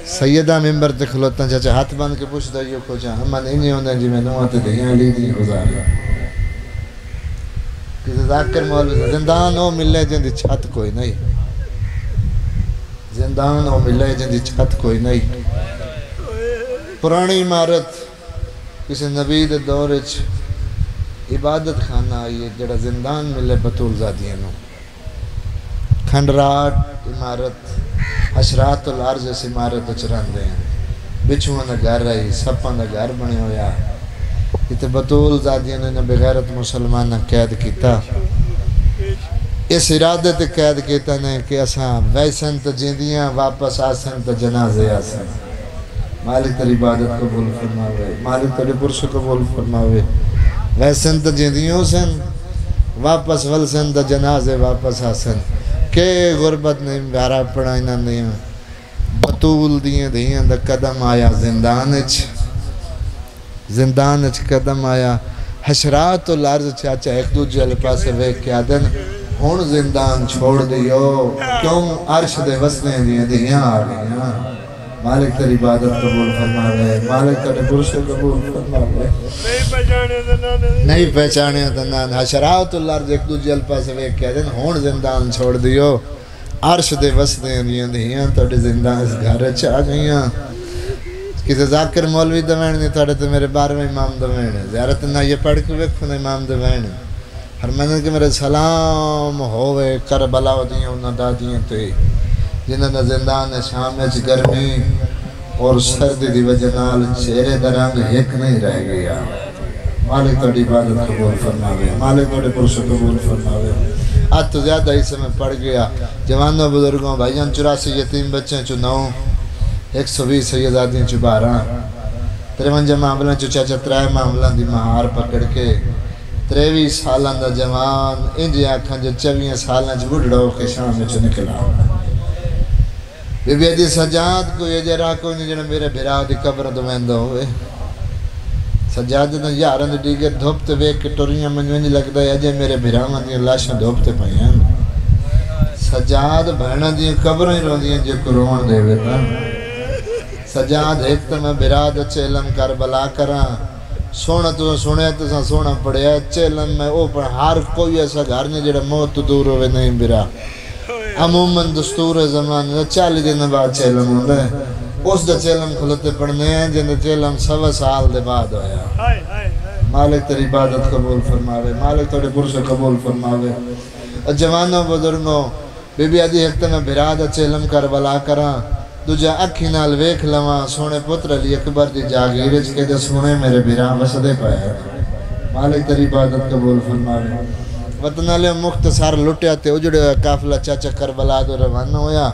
سیدہ ممبر تے کھلوتا چاچا ہاتھ بند کے پوچھ دائیو کھوچا ہمیں نہیں ہوندہ جی میں نوہ تے دیاں لی دی گزار کسی ذاکر مولوی زندان ہو ملے جن دی چھت کوئی نہیں زندان ہو ملے جن دی چھت کوئی نہیں پرانی عمارت کسی نبی دے دورچ عبادت خانہ آئی ہے جڑا زندان ملے بطول زادیاں نو کھنڈرات عمارت اشرات الارض اس عمارت اچران دے ہیں بچھوان دا گھر رہی سپان دا گھر بنے ہویا یہ بطول زادیاں نے بغیرت مسلمانہ قید کیتا اس ارادے تے قید کیتا نے کہ اساں ویسن تا جیندیاں واپس آسن تا جنازے آسن مالک تر عبادت قبول فرماوے مالک تر پرس قبول فرماوے ویسن تا جیندیوں سن واپس ولسن تا جنازے واپس آسن کہ غربت نہیں بیارا پڑھائینا نہیں بطول دیاں دا قدم آیا زندانچ قدم آیا حشرات الارض چاچا ایک دو جل پاسے ویک کیا دن ہون زندان چھوڑ دیو کیوں عرش دے وسنے دیاں آگیاں مالک تر عبادت قبول فرماوے مالک تر پرش قبول فرماوے نہیں پہچانے دنان حشرات الارض ایک دو جل پاسے ویک کیا دن ہون زندان چھوڑ دیو عرش دے وسنے دیاں توڑے زندان اس گھر چاہ گئیاں کسی ذاکر مولوی دوین نہیں توڑے تو میرے 12ویں امام دوین ہے زیارت نہ یہ پڑھ کے ویکھو نا امام دوین ہے ہر مندر کہ میرے سلام ہوئے کربلا دیاں انہاں دادیاں تے جنہاں دا زندان شام اچ گرمی اور سردی دی وجہ نال چہرے درنگ ایک نہیں رہ گیا مالک توڑی عبادت قبول فرماوے مالک توڑی پرس قبول فرماوے آج تو زیادہ اسے میں پڑھ گیا جوانوں بزرگوں بھائیان 84 یتیم بچیں 9 120 سیدادیں 12 53 معاملیں چاچا 3 معاملیں دی مہار پکڑ کے 23 سالان دا جوان انجی آکھاں جو 24 سالان جو بڑھڑو کے شام میں چو نکلا بی بی دی سجاد کو یہ جرا کوئی نہیں جنہا میرے بھرا دی قبر دویندہ ہوئے سجاد نے یارن دی دیگر دھوپتے ویک کے ٹوریاں منجونجی لگتا ہے اجے میرے بھرا من دی لاشاں دھوپتے پائیاں سجاد بہنہ دی قبریں رو دیں جو قرآن دے ویتا سجاد ایک تو میں براد چیلم کربلا کراں سونا تو سونے تو سونا پڑے چیلم میں اوپر ہر کوئی ایسا گھر نہیں جڑا موت دور ہوئے نہیں برا عموماً دستور زمان 40 دن بعد چیلم ہوتا ہے اس دا چیلم کھلتے پڑھنے ہیں جن دا چیلم 100 سال دے بعد ہویا مالک تر عبادت قبول فرماوے مالک تر پرس قبول فرماوے جوانوں بزرگوں بی بی آدھی ایک تو میں براد چیلم کربلا کراں دوجہ اکھی نال ویکھ لواں سونے پتر علی اکبر دی جاگیرج کے دے سونے میرے بیران وسدے پائے مالک تر عبادت قبول فرماوے وطن علیہ مختصر لٹیا تے اجڑے ہویا کافلہ چاچا کربلا دو روانہ ہویا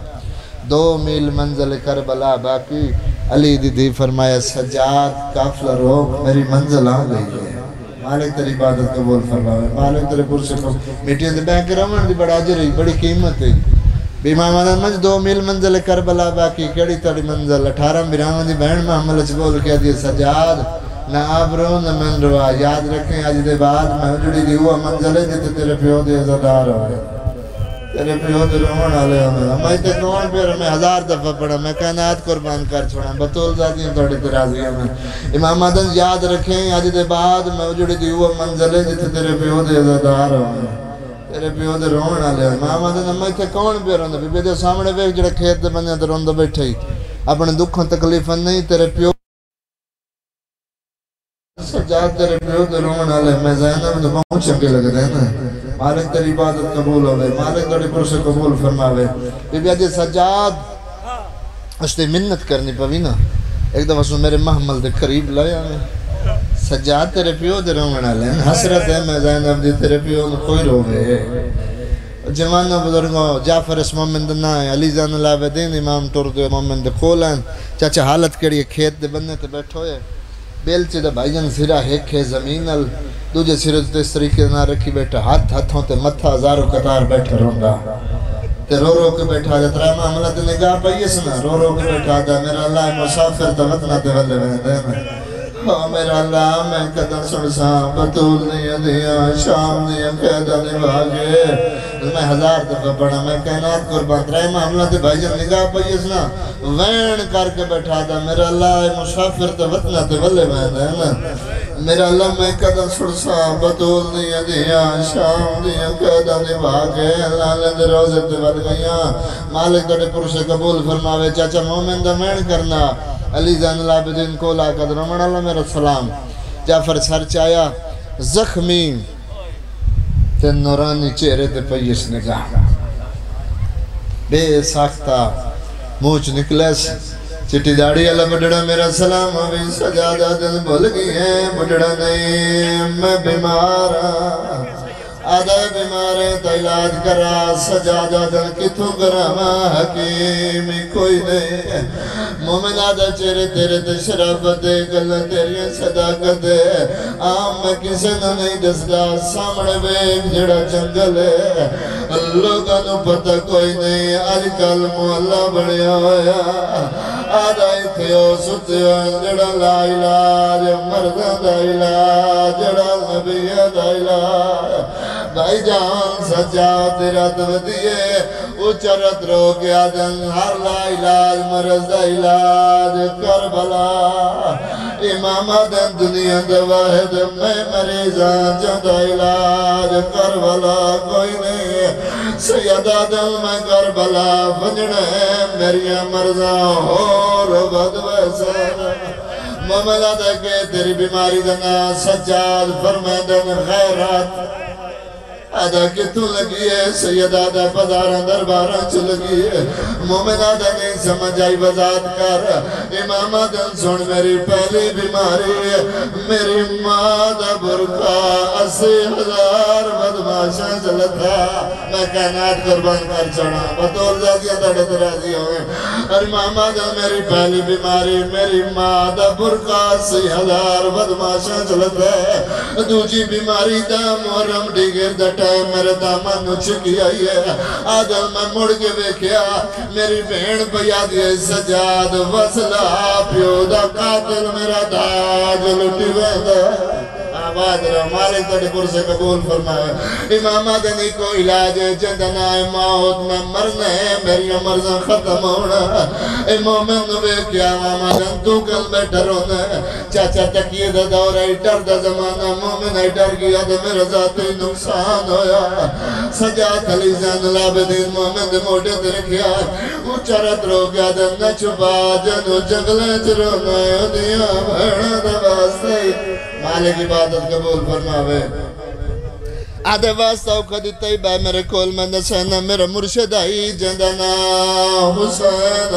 2 میل منزل کربلا باقی علی دی فرمایا سجاد کافلہ روک میری منزل آ گئی ہے مالک تر عبادت قبول فرماوے مالک تر پرس قبول میٹیاں دے بینک رمان دی بڑا جرہی بڑی قیمت ہے بیمام آدم مجھ 2 میل منزل کربلا باقی کڑی تڑی منزل 18 بیرام دی بہن محمل چبول کیا دی سجاد نہ آبرو نہ من روا یاد رکھیں آج دے بعد میں جڑی دی ہوا منزل ہے جتے تیرے پیو دے ازادار ہوئے تیرے پیو دے رومن آلے ہوئے میں تے کون پیر میں 1000 دفعہ پڑھا میں کائنات قربان کر چھوڑا بطول ذاتیاں توڑی ترازیاں میں امام آدم یاد رکھیں آج دے بعد میں جڑی دی ہوا منزل ہے جتے تیرے پیو دے ازادار ہوئے تیرے پیو دے رومن آلے ہوئے امام آدم میں تے کون پیر ہوندہ بی دے سامنے بیک جڑے کھیت دے بندے در ہوندہ بیٹھے ہی اپنے دکھوں تکلیفاں نہیں تیرے پیو سجاد تیرے پیو دے رومن آلے میں زینب دے پہنچ چکے لگ دے نا مالک تیری عبادت قبول ہوئے مالک تیری پرس قبول فرماوے بی بی سجاد اس نے منت کرنی پوی نا ایک دفعہ سن میرے محمل دے قریب لایا میں سجاد تیرے پیو دے رومن آلے حسرت ہے میں زینب دی تیرے پیو دے کوئی روے جوانوں بزرگوں جعفر اس مومن دنا ہے علی زین العابدین امام ٹور دے مومن دے کولن چاچا حالت کری کھیت دے بننے تے بیٹھو ہے بیلچے دے بھائیان سرا ایک ہے زمین ال دوجہ سرا تے اس طریقے نہ رکھی بیٹھا ہاتھوں تے متھا ہزاروں قطار بیٹھا روندا تے رو کے بیٹھا جا ترہ معاملہ تے نگاہ پائیس نا رو کے بیٹھا دا میرا اللہ مسافر تا وطنہ تے ولے ویندے میں میرا اللہ میں قدر سڑساں بطول نہیں دیا شام دیا قیدہ نبھاگے میں 1000 دفعہ پڑھا میں کائنات قربان ترائے معاملہ تے بھائی جان نگاہ پائیس نا وین کر کے بیٹھا دا میرا اللہ مسافر تے وطنہ تے ولے وین ہے نا میرا اللہ میں قدر سڑسا بطول دیا دیا شام دیا قیدہ نبھا کے اللہ دے روزے تے ود گئیاں مالک دڑے پرشے قبول فرماوے چاچا مومن دا وین کرنا علی زین العابدین کولا قدر رمڑ اللہ میرا سلام جعفر سر چایا زخمی تے نورانی چہرے تے پیش نگاہ بے ساختہ موچ نکلیس چٹی داڑی اللہ بڑھڑا میرا سلام ابھی سجادہ دل بھول گئی ہے بڑھڑا نہیں میں بیمارا آدھا بیمارے تا علاج کرا سجادہ دل کتوں گراما حکیمی کوئی نہیں مومن آدھا چہرے تیرے تے شرافت دے گلہ تیریاں صداقت دے آم میں کسے نہ نہیں دسدا سامنے بیگ جڑا جنگل ہے لوگاں نو پتہ کوئی نہیں آج کل محلہ بڑھیا ہویا آدھا اتھیو ستیو جڑا لا علاج مردہ دا علاج جڑا نبی دا علاج بھائی جان سجا تیرا دودیے اچرت رو گیا دن ہر لا علاج مرض دا علاج کربلا امام دن دنیا دا واحد میں مریضان جدا علاج کربلا کوئی نہیں سیدہ دل میں کربلا بجنے میری مرضاں اور بدویسر مملہ دے کے تیری بیماری دنا سجاد فرمیدن خیرات آدھا کہ تو لگی ہے سید آدھا پدارہ دربارہ چو لگی ہے مومن آدھا نہیں سمجھ آئی وزاد کر امام آدھن سن میری پہلی بیماری ہے میری مادہ برکا 80,000 بدماشاں چلتا میں کائنات قربان کر چڑھا بطول جازیاں دڑت راضی ہوئے اور امام آدھن میری پہلی بیماری میری مادہ برکا 80,000 بدماشاں چلتا ہے دوجی بیماری دا محرم ڈیگر دا ٹائم میرے دامان نو چکی آئی ہے آدھل میں مڑ کے بیکھیا میری بہن پیا دیئے سجاد وصلہ پیودہ قاتل میرا داج لٹی ویدہ آباد رہا مالک تڑی پر سے قبول فرمائے امام آدھنی کو علاج جندنا موت میں مرنا ہے میری مرضا ختم ہونا اے مومن نوے کیا امام آدھن تو کل میں ڈرونا چاچا تکیے دا دورہ ڈر دا زمانہ مومن ہے ڈر گیا دا میرا ذاتی نقصان ہویا سجاد علی زین العابدین مومن دے موٹے تے رکھیا اچھرت رو گیا دا نہ چھپا جنو جگلے چرونا ہے دیا بھڑا دا واسطے مالک عبادت قبول فرماوے آدھے واسطہ اوکھدی طیبہ میرے کول میں نسینہ میرے مرشد آئی جندنا حسین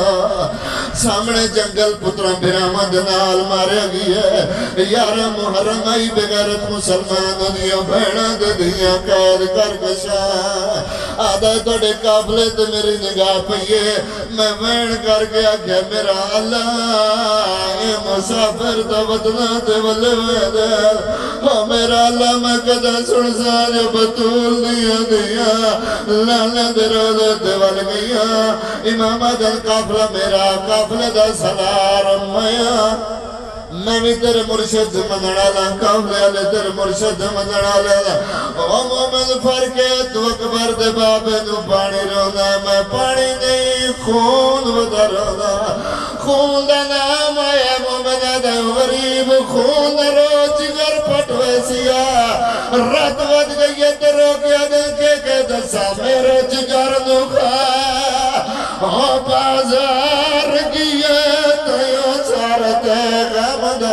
سامنے جنگل پتران برامد نال مارے گئی ہے یار محرم آئی بغیرت مسلمان دنیا بھیڑا دے دیا قید کرکشا آدھے توڑے قافلے تے میری نگاہ پہیے میں وین کر گیا کہ میرا اللہ اے مسافر دا وطنہ تے ولے ویدے میرا اللہ میں قدر سنسا جو بطول دیا دیا لانے دے روزے دے ول گیا امام دل قافلہ میرا قافلہ دا سلار امیا میں بھی تیرے مرشد منڑا لا قافلہ لے تیرے مرشد منڑا لا او مومن فرقے تو اکبر دے بابے نو پانی رونا میں پانی نہیں خون ودا رونا خون دا نام آیا مومن دے غریب خون رو جگر پٹوے سیا رات ود گئی تے روکیا دل کے دسا میرے جگر نو کھا بازار گئے تیو سارتے غمد